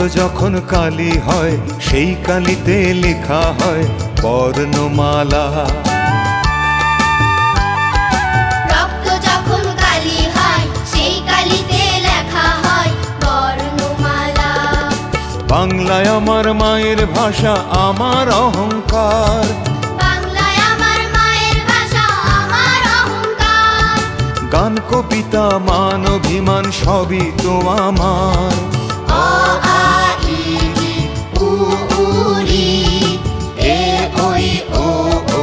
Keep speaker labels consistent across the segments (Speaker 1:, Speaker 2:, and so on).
Speaker 1: যখন কালি হয় সেই কালিতে লেখা হয় বর্ণমালা।
Speaker 2: রক্ত যখন কালি হয় সেই কালিতে লেখা হয় বর্ণমালা।
Speaker 1: বাংলায় আমার মায়ের ভাষা, আমার অহংকার।
Speaker 2: বাংলায় আমার মায়ের ভাষা, আমার অহংকার।
Speaker 1: গান, কবিতা, মান, অভিমান সবই তো আমার।
Speaker 2: অ আ ই ই উ ঊ ঋ এ ঐ ও ঔ।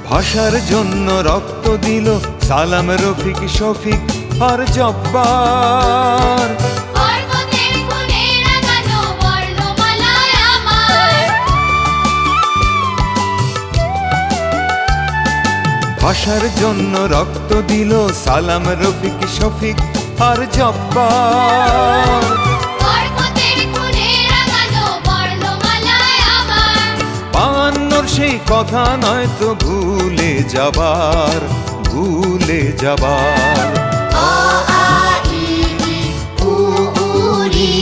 Speaker 1: ভাষার জন্য রক্ত দিল সালাম, রফিক, শফিক আর জব্বার।
Speaker 2: বরকতের খুনে রাঙানো বর্ণমালায় আমার।
Speaker 1: ভাষার জন্য রক্ত দিল সালাম, রফিক, শফিক আর জব্বার।
Speaker 2: বরকতের খুনে রাঙানো বর্ণমালায় আমার।
Speaker 1: 52 সেই কথা নয় তো ভুলে যাবার, ভুলে যাবার।
Speaker 2: অ আ ই ই উ ঊ ঋ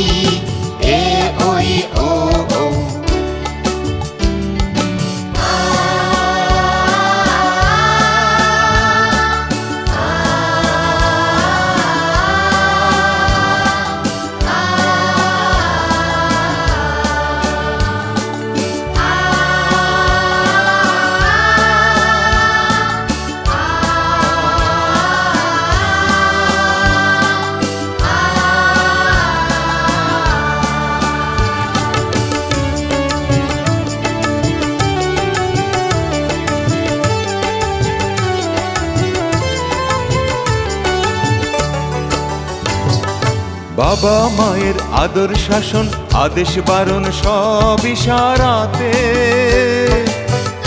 Speaker 2: এ ঐ ও ঔ।
Speaker 1: বাবা মায়ের আদর শাসন, আদেশ বারণ সব ইশারাতে।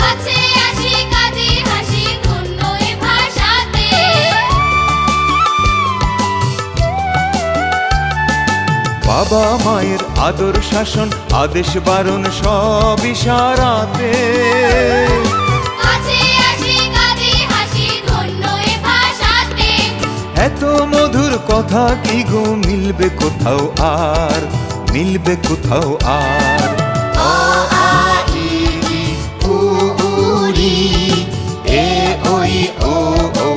Speaker 2: কাছে আসি কাঁদি হাসি ধন্য এ ভাষাতে।
Speaker 1: বাবা মায়ের আদর শাসন, আদেশ বারণ সব ইশারাতে।
Speaker 2: কাছে আসি কাঁদি হাসি ধন্য এ ভাষাতে।
Speaker 1: এত মধুর কথা কি গো মিলবে কোথাও আর, মিলবে কোথাও আর।
Speaker 2: অ আ ই ই উ ঊ ঋ এ ঐ ও ঔ।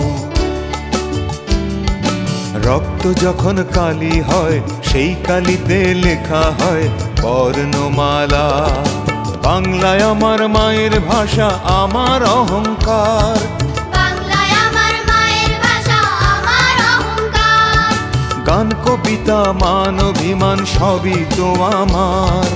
Speaker 1: রক্ত যখন কালি হয় সেই কালিতে লেখা হয় বর্ণমালা। বাংলায় আমার মায়ের ভাষা, আমার অহংকার।
Speaker 2: বাংলায় আমার মায়ের ভাষা, আমার অহংকার।
Speaker 1: গান, কবিতা, মান, অভিমান সবই তো আমার।